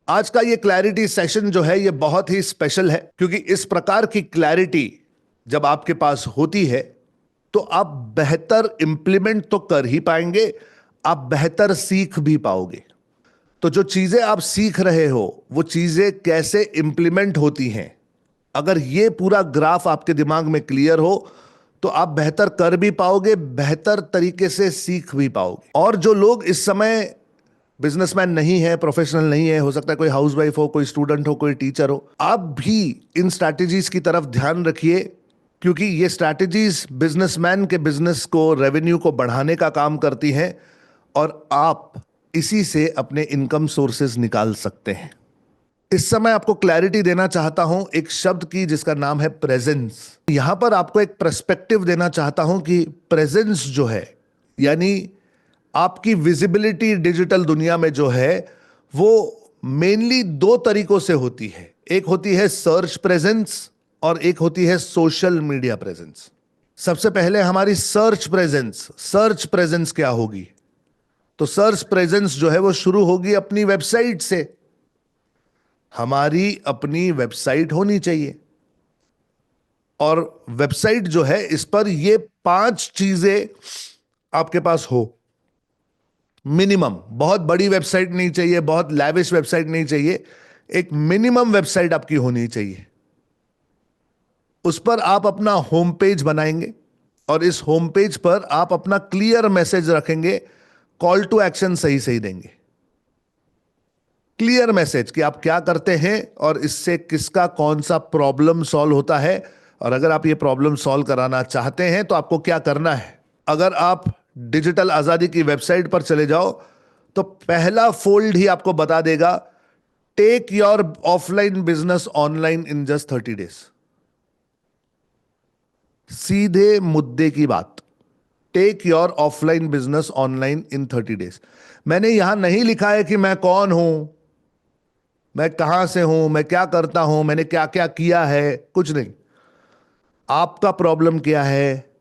आज का ये क्लैरिटी सेशन जो है ये बहुत ही स्पेशल है, क्योंकि इस प्रकार की क्लैरिटी जब आपके पास होती है तो आप बेहतर इंप्लीमेंट तो कर ही पाएंगे, आप बेहतर सीख भी पाओगे। तो जो चीजें आप सीख रहे हो वो चीजें कैसे इंप्लीमेंट होती हैं, अगर ये पूरा ग्राफ आपके दिमाग में क्लियर हो तो आप बेहतर कर भी पाओगे, बेहतर तरीके से सीख भी पाओगे। और जो लोग इस समय बिजनेसमैन नहीं है, प्रोफेशनल नहीं है, हो सकता है कोई हाउसवाइफ हो, कोई स्टूडेंट हो, कोई टीचर हो, आप भी इन स्ट्रैटेजीज की तरफ ध्यान रखिए, क्योंकि ये स्ट्रैटेजीज बिजनेसमैन के बिजनेस को, रेवेन्यू को बढ़ाने का काम करती हैं और आप इसी से अपने इनकम सोर्सेज निकाल सकते हैं। इस समय आपको क्लैरिटी देना चाहता हूं एक शब्द की जिसका नाम है प्रेजेंस। यहां पर आपको एक पर्सपेक्टिव देना चाहता हूं कि प्रेजेंस जो है, यानी आपकी विजिबिलिटी डिजिटल दुनिया में जो है वो मेनली दो तरीकों से होती है। एक होती है सर्च प्रेजेंस और एक होती है सोशल मीडिया प्रेजेंस। सबसे पहले हमारी सर्च प्रेजेंस। सर्च प्रेजेंस क्या होगी? तो सर्च प्रेजेंस जो है वो शुरू होगी अपनी वेबसाइट से। हमारी अपनी वेबसाइट होनी चाहिए और वेबसाइट जो है इस पर ये 5 चीजें आपके पास हो मिनिमम। बहुत बड़ी वेबसाइट नहीं चाहिए, बहुत लैविश वेबसाइट नहीं चाहिए, एक मिनिमम वेबसाइट आपकी होनी चाहिए। उस पर आप अपना होम पेज बनाएंगे और इस होम पेज पर आप अपना क्लियर मैसेज रखेंगे, कॉल टू एक्शन सही सही देंगे। क्लियर मैसेज कि आप क्या करते हैं और इससे किसका कौन सा प्रॉब्लम सॉल्व होता है, और अगर आप ये प्रॉब्लम सॉल्व कराना चाहते हैं तो आपको क्या करना है। अगर आप डिजिटल आजादी की वेबसाइट पर चले जाओ तो पहला फोल्ड ही आपको बता देगा, take your offline business online in just 30 days. सीधे मुद्दे की बात, take your offline business online in 30 days. मैंने यहां नहीं लिखा है कि मैं कौन हूं, मैं कहां से हूं, मैं क्या करता हूं, मैंने क्या क्या किया है, कुछ नहीं। आपका प्रॉब्लम क्या है,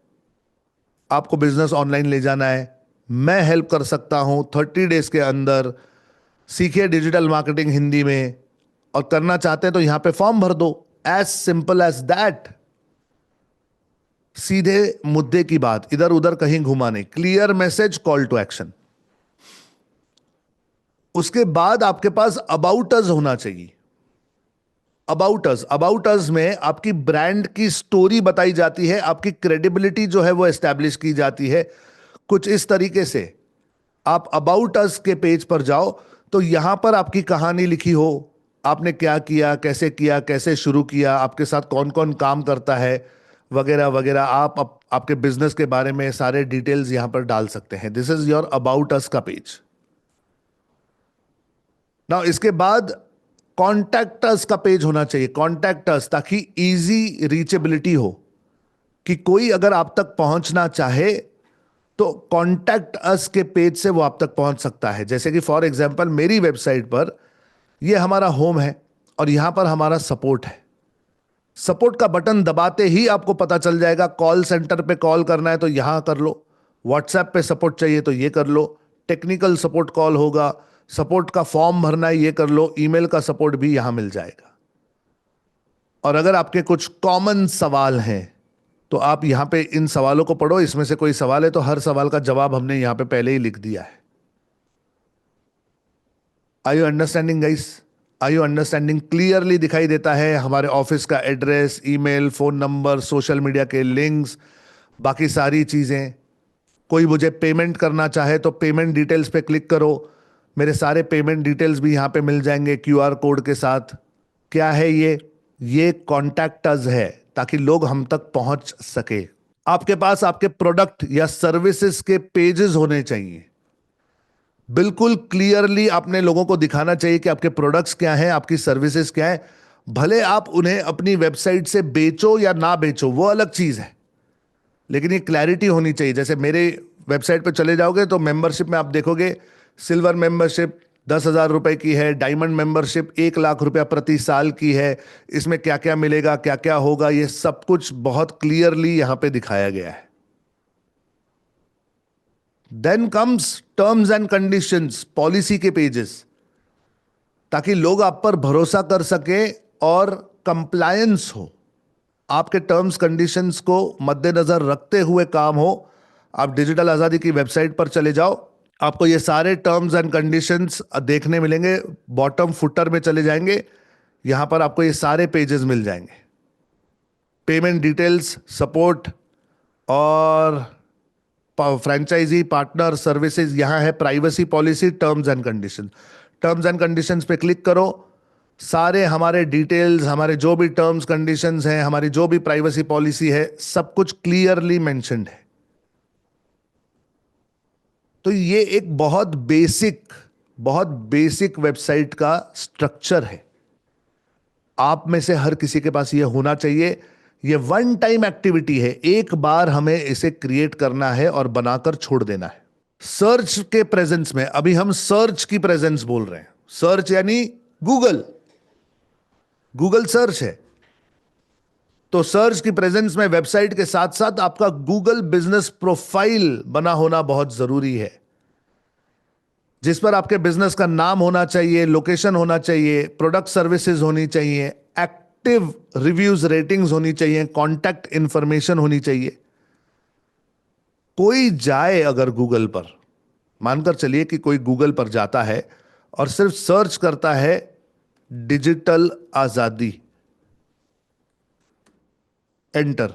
आपको बिजनेस ऑनलाइन ले जाना है, मैं हेल्प कर सकता हूं 30 डेज के अंदर। सीखिए डिजिटल मार्केटिंग हिंदी में, और करना चाहते हैं तो यहां पे फॉर्म भर दो। As simple as that. सीधे मुद्दे की बात, इधर उधर कहीं घुमा नहीं, clear message, call to action. उसके बाद आपके पास अबाउट अस होना चाहिए। अबाउट अस में आपकी ब्रांड की स्टोरी बताई जाती है, आपकी क्रेडिबिलिटी जो है वो एस्टैब्लिश की जाती है। कुछ इस तरीके से आप अबाउट अस के पेज पर जाओ तो यहां पर आपकी कहानी लिखी हो, आपने क्या किया, कैसे शुरू किया, आपके साथ कौन कौन काम करता है, वगैरह वगैरह। आपके बिजनेस के बारे में सारे डिटेल्स यहां पर डाल सकते हैं। This is your about us का पेज। नाउ इसके बाद कॉन्टैक्ट अस का पेज होना चाहिए। कॉन्टैक्ट अस, ताकि इजी रीचेबिलिटी हो, कि कोई अगर आप तक पहुंचना चाहे तो कॉन्टैक्ट अस के पेज से वो आप तक पहुंच सकता है। जैसे कि फॉर एग्जांपल मेरी वेबसाइट पर ये हमारा होम है और यहां पर हमारा सपोर्ट है। सपोर्ट का बटन दबाते ही आपको पता चल जाएगा, कॉल सेंटर पे कॉल करना है तो यहां कर लो, व्हाट्सएप पे सपोर्ट चाहिए तो ये कर लो, टेक्निकल सपोर्ट कॉल होगा, सपोर्ट का फॉर्म भरना है ये कर लो, ईमेल का सपोर्ट भी यहां मिल जाएगा। और अगर आपके कुछ कॉमन सवाल हैं तो आप यहां पे इन सवालों को पढ़ो, इसमें से कोई सवाल है तो हर सवाल का जवाब हमने यहां पे पहले ही लिख दिया है। Are you understanding guys? Are you understanding? Clearly दिखाई देता है हमारे ऑफिस का address, email, phone number, social media के लिंक्स, बाकी सारी चीजें। कोई मुझे पेमेंट करना चाहे तो पेमेंट डिटेल्स पे क्लिक करो, मेरे सारे पेमेंट डिटेल्स भी यहां पे मिल जाएंगे क्यूआर कोड के साथ। क्या है ये कॉन्टैक्ट अस है, ताकि लोग हम तक पहुंच सके। आपके पास आपके प्रोडक्ट या सर्विसेज के पेजेस होने चाहिए। बिल्कुल क्लियरली आपने लोगों को दिखाना चाहिए कि आपके प्रोडक्ट्स क्या हैं, आपकी सर्विसेज क्या है। भले आप उन्हें अपनी वेबसाइट से बेचो या ना बेचो, वो अलग चीज है, लेकिन ये क्लैरिटी होनी चाहिए। जैसे मेरे वेबसाइट पे चले जाओगे तो मेंबरशिप में आप देखोगे, सिल्वर मेंबरशिप 10,000 रुपए की है, डायमंड मेंबरशिप 1 लाख रुपया प्रति साल की है। इसमें क्या क्या मिलेगा, क्या क्या होगा, ये सब कुछ बहुत क्लियरली यहां पे दिखाया गया है। Then comes terms and conditions, policy के पेजेस। ताकि लोग आप पर भरोसा कर सके और कंप्लायंस हो, आपके टर्म्स कंडीशंस को मद्देनजर रखते हुए काम हो। आप डिजिटल आजादी की वेबसाइट पर चले जाओ, आपको ये सारे टर्म्स एंड कंडीशंस देखने मिलेंगे। बॉटम फुटर में चले जाएंगे, यहां पर आपको ये सारे पेजेस मिल जाएंगे। पेमेंट डिटेल्स, सपोर्ट और फ्रेंचाइजी पार्टनर सर्विसेज, यहां है privacy policy, terms and condition. Terms and conditions पे क्लिक करो, सारे हमारे डिटेल्स, हमारे जो भी टर्म्स कंडीशंस हैं, हमारी जो भी प्राइवेसी पॉलिसी है, सब कुछ क्लियरली मेंशन्ड है। तो ये एक बहुत बेसिक वेबसाइट का स्ट्रक्चर है। आप में से हर किसी के पास ये होना चाहिए। ये वन टाइम एक्टिविटी है, एक बार हमें इसे क्रिएट करना है और बनाकर छोड़ देना है। सर्च के प्रेजेंस में, अभी हम सर्च की प्रेजेंस बोल रहे हैं। सर्च यानी गूगल सर्च है। तो सर्च की प्रेजेंस में वेबसाइट के साथ साथ आपका गूगल बिजनेस प्रोफाइल बना होना बहुत जरूरी है, जिस पर आपके बिजनेस का नाम होना चाहिए, लोकेशन होना चाहिए, प्रोडक्ट सर्विसेज होनी चाहिए, एक्टिव रिव्यूज रेटिंग्स होनी चाहिए, कॉन्टैक्ट इंफॉर्मेशन होनी चाहिए। कोई जाए अगर गूगल पर, मानकर चलिए कि कोई गूगल पर जाता है और सिर्फ सर्च करता है डिजिटल आजादी, एंटर,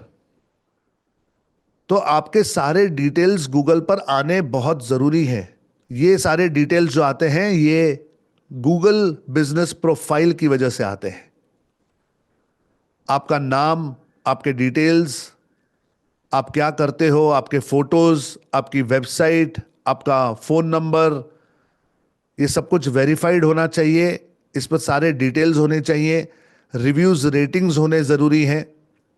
तो आपके सारे डिटेल्स गूगल पर आने बहुत जरूरी है। ये सारे डिटेल्स जो आते हैं ये गूगल बिजनेस प्रोफाइल की वजह से आते हैं। आपका नाम, आपके डिटेल्स, आप क्या करते हो, आपके फोटोज, आपकी वेबसाइट, आपका फोन नंबर, ये सब कुछ वेरीफाइड होना चाहिए। इस पर सारे डिटेल्स होने चाहिए। रिव्यूज रेटिंग्स होने जरूरी हैं।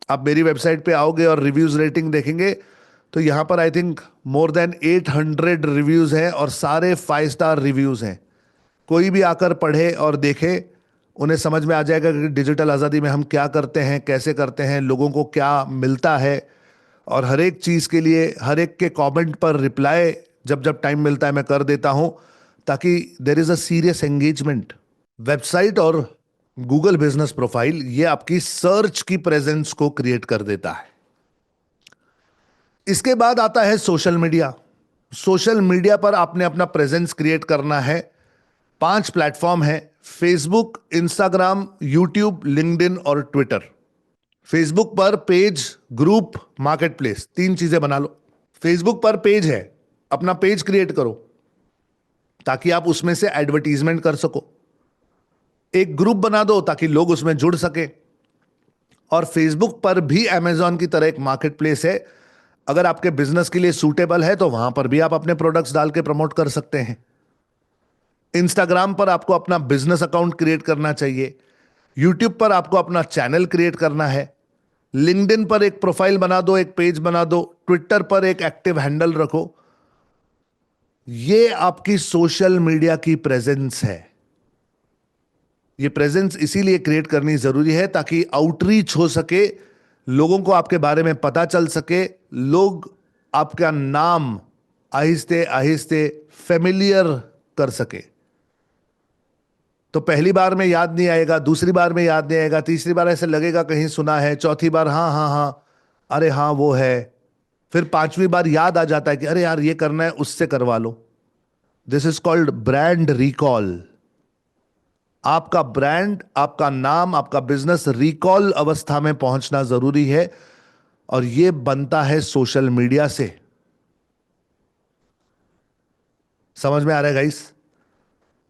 आप मेरी वेबसाइट पे आओगे और रिव्यूज रेटिंग देखेंगे तो यहां पर I think more than 800 reviews हैं और सारे 5 स्टार रिव्यूज हैं। कोई भी आकर पढ़े और देखे, उन्हें समझ में आ जाएगा कि डिजिटल आज़ादी में हम क्या करते हैं, कैसे करते हैं, लोगों को क्या मिलता है। और हर एक चीज़ के लिए, हर एक के कमेंट पर रिप्लाई जब जब टाइम मिलता है मैं कर देता हूं, ताकि there is a serious engagement. Website और गूगल बिजनेस प्रोफाइल ये आपकी सर्च की प्रेजेंस को क्रिएट कर देता है। इसके बाद आता है सोशल मीडिया। सोशल मीडिया पर आपने अपना प्रेजेंस क्रिएट करना है। 5 प्लेटफॉर्म है: फेसबुक, इंस्टाग्राम, यूट्यूब, लिंक्डइन और ट्विटर। फेसबुक पर पेज, ग्रुप, मार्केट प्लेस, 3 चीजें बना लो। फेसबुक पर पेज है, अपना पेज क्रिएट करो ताकि आप उसमें से एडवर्टीजमेंट कर सको। एक ग्रुप बना दो ताकि लोग उसमें जुड़ सके। और फेसबुक पर भी अमेजॉन की तरह एक मार्केट प्लेस है, अगर आपके बिजनेस के लिए सूटेबल है तो वहां पर भी आप अपने प्रोडक्ट्स डाल के प्रमोट कर सकते हैं। इंस्टाग्राम पर आपको अपना बिजनेस अकाउंट क्रिएट करना चाहिए। यूट्यूब पर आपको अपना चैनल क्रिएट करना है। लिंक्डइन पर एक प्रोफाइल बना दो, एक पेज बना दो। ट्विटर पर एक एक्टिव हैंडल रखो। ये आपकी सोशल मीडिया की प्रेजेंस है। ये प्रेजेंस इसीलिए क्रिएट करनी जरूरी है ताकि आउटरीच हो सके, लोगों को आपके बारे में पता चल सके, लोग आपका नाम आहिस्ते आहिस्ते फेमिलियर कर सके। तो पहली बार में याद नहीं आएगा, दूसरी बार में याद नहीं आएगा, तीसरी बार ऐसे लगेगा कहीं सुना है, चौथी बार हाँ हाँ हाँ, अरे हाँ वो है, फिर 5वीं बार याद आ जाता है कि अरे यार ये करना है, उससे करवा लो। This is called brand recall. आपका ब्रांड, आपका नाम, आपका बिजनेस रिकॉल अवस्था में पहुंचना जरूरी है और यह बनता है सोशल मीडिया से। समझ में आ रहा है गाइस?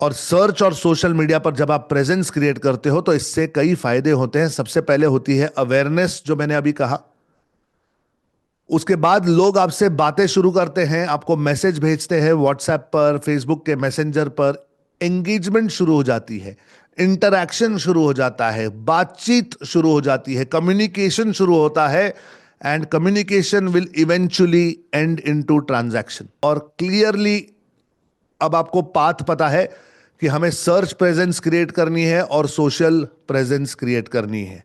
और सर्च और सोशल मीडिया पर जब आप प्रेजेंस क्रिएट करते हो तो इससे कई फायदे होते हैं। सबसे पहले होती है अवेयरनेस, जो मैंने अभी कहा। उसके बाद लोग आपसे बातें शुरू करते हैं, आपको मैसेज भेजते हैं व्हाट्सएप पर, फेसबुक के मैसेंजर पर। एंगेजमेंट शुरू हो जाती है, इंटरैक्शन शुरू हो जाता है, बातचीत शुरू हो जाती है, कम्युनिकेशन शुरू होता है। And communication will eventually and into transaction. और क्लियरली अब आपको पाथ पता है कि हमें सर्च प्रेजेंस क्रिएट करनी है और सोशल प्रेजेंस क्रिएट करनी है।